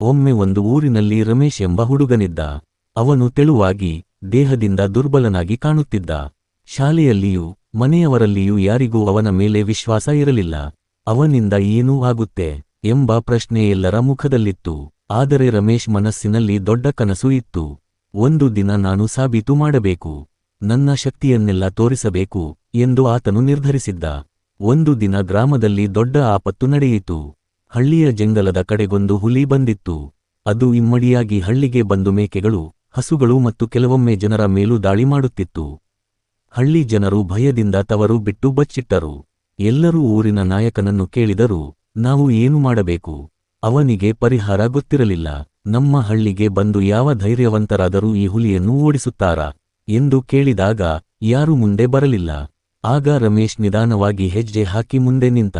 ಒಮ್ಮೆ ಒಂದು ಊರಿನಲ್ಲಿ ರಮೇಶ್ ಎಂಬ ಹುಡುಗನಿದ್ದ. ಅವನು ತೆಳುವಾಗಿ, ದೇಹದಿಂದ ದುರ್ಬಲನಾಗಿ ಕಾಣುತ್ತಿದ್ದ. ಶಾಲೆಯಲ್ಲಿಯೂ ಮನೆಯವರಲ್ಲಿಯೂ ಯಾರಿಗೂ ಅವನ ಮೇಲೆ ವಿಶ್ವಾಸ ಇರಲಿಲ್ಲ. ಅವನಿಂದ ಏನೂ ಆಗುತ್ತೆ ಎಂಬ ಪ್ರಶ್ನೆ ಎಲ್ಲರ ಮುಖದಲ್ಲಿತ್ತು. ಆದರೆ ರಮೇಶ್ ಮನಸ್ಸಿನಲ್ಲಿ ದೊಡ್ಡ ಕನಸು ಇತ್ತು. ಒಂದು ದಿನ ನಾನು ಸಾಬೀತು ಮಾಡಬೇಕು, ನನ್ನ ಶಕ್ತಿಯನ್ನೆಲ್ಲ ತೋರಿಸಬೇಕು ಎಂದು ಆತನು ನಿರ್ಧರಿಸಿದ್ದ. ಒಂದು ದಿನ ಗ್ರಾಮದಲ್ಲಿ ದೊಡ್ಡ ಆಪತ್ತು ನಡೆಯಿತು. ಹಳ್ಳಿಯ ಜಂಗಲದ ಕಡೆಗೊಂದು ಹುಲಿ ಬಂದಿತ್ತು. ಅದು ಇಮ್ಮಡಿಯಾಗಿ ಹಳ್ಳಿಗೆ ಬಂದು ಮೇಕೆಗಳು, ಹಸುಗಳು ಮತ್ತು ಕೆಲವೊಮ್ಮೆ ಜನರ ಮೇಲೂ ದಾಳಿ ಮಾಡುತ್ತಿತ್ತು. ಹಳ್ಳಿ ಜನರು ಭಯದಿಂದ ತವರು ಬಿಟ್ಟು ಬಚ್ಚಿಟ್ಟರು. ಎಲ್ಲರೂ ಊರಿನ ನಾಯಕನನ್ನು ಕೇಳಿದರು, ನಾವು ಏನು ಮಾಡಬೇಕು? ಅವನಿಗೆ ಪರಿಹಾರ ಗೊತ್ತಿರಲಿಲ್ಲ. ನಮ್ಮ ಹಳ್ಳಿಗೆ ಬಂದು ಯಾವ ಧೈರ್ಯವಂತರಾದರೂ ಈ ಹುಲಿಯನ್ನು ಓಡಿಸುತ್ತಾರಾ ಎಂದು ಕೇಳಿದಾಗ ಯಾರೂ ಮುಂದೆ ಬರಲಿಲ್ಲ. ಆಗ ರಮೇಶ್ ನಿಧಾನವಾಗಿ ಹೆಜ್ಜೆ ಹಾಕಿ ಮುಂದೆ ನಿಂತ.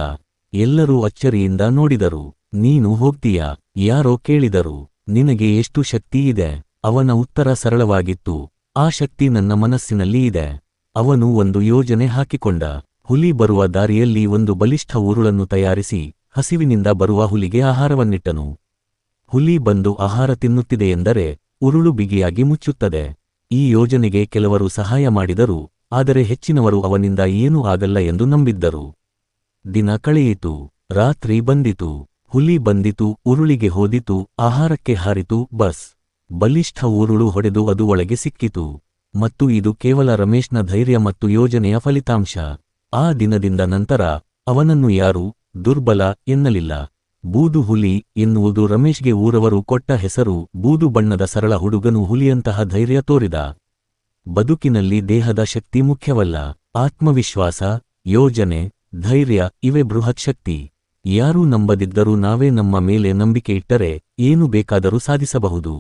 ಎಲ್ಲರೂ ಅಚ್ಚರಿಯಿಂದ ನೋಡಿದರು. ನೀನು ಹೋಗ್ತೀಯಾ? ಯಾರೋ ಕೇಳಿದರು. ನಿನಗೆ ಎಷ್ಟು ಶಕ್ತಿ ಇದೆ? ಅವನ ಉತ್ತರ ಸರಳವಾಗಿತ್ತು, ಆ ಶಕ್ತಿ ನನ್ನ ಮನಸ್ಸಿನಲ್ಲಿ ಇದೆ. ಅವನು ಒಂದು ಯೋಜನೆ ಹಾಕಿಕೊಂಡ. ಹುಲಿ ಬರುವ ದಾರಿಯಲ್ಲಿ ಒಂದು ಬಲಿಷ್ಠ ಉರುಳನ್ನು ತಯಾರಿಸಿ ಹಸಿವಿನಿಂದ ಬರುವ ಹುಲಿಗೆ ಆಹಾರವನ್ನಿಟ್ಟನು. ಹುಲಿ ಬಂದು ಆಹಾರ ತಿನ್ನುತ್ತಿದೆಯೆಂದರೆ ಉರುಳು ಬಿಗಿಯಾಗಿ ಮುಚ್ಚುತ್ತದೆ. ಈ ಯೋಜನೆಗೆ ಕೆಲವರು ಸಹಾಯ ಮಾಡಿದರು, ಆದರೆ ಹೆಚ್ಚಿನವರು ಅವನಿಂದ ಏನೂ ಆಗಲ್ಲ ಎಂದು ನಂಬಿದ್ದರು. ದಿನ ಕಳೆಯಿತು. ರಾತ್ರಿ ಬಂದಿತು. ಹುಲಿ ಬಂದಿತು, ಉರುಳಿಗೆ ಹೋದಿತು, ಆಹಾರಕ್ಕೆ ಹಾರಿತು. ಬಸ್ ಬಲಿಷ್ಠ ಉರುಳು ಹೊಡೆದು ಅದು ಒಳಗೆ ಸಿಕ್ಕಿತು. ಮತ್ತು ಇದು ಕೇವಲ ರಮೇಶ್ನ ಧೈರ್ಯ ಮತ್ತು ಯೋಜನೆಯ ಫಲಿತಾಂಶ. ಆ ದಿನದಿಂದ ನಂತರ ಅವನನ್ನು ಯಾರೂ ದುರ್ಬಲ ಎನ್ನಲಿಲ್ಲ. ಬೂದು ಹುಲಿ ಎನ್ನುವುದು ರಮೇಶ್ಗೆ ಊರವರು ಕೊಟ್ಟ ಹೆಸರು. ಬೂದು ಬಣ್ಣದ ಸರಳ ಹುಡುಗನು ಹುಲಿಯಂತಹ ಧೈರ್ಯ ತೋರಿದ. ಬದುಕಿನಲ್ಲಿ ದೇಹದ ಶಕ್ತಿ ಮುಖ್ಯವಲ್ಲ, ಆತ್ಮವಿಶ್ವಾಸ, ಯೋಜನೆ, ಧೈರ್ಯ ಇವೇ ಬೃಹತ್ ಶಕ್ತಿ. ಯಾರೂ ನಂಬದಿದ್ದರೂ ನಾವೇ ನಮ್ಮ ಮೇಲೆ ನಂಬಿಕೆ ಇಟ್ಟರೆ ಏನು ಬೇಕಾದರೂ ಸಾಧಿಸಬಹುದು.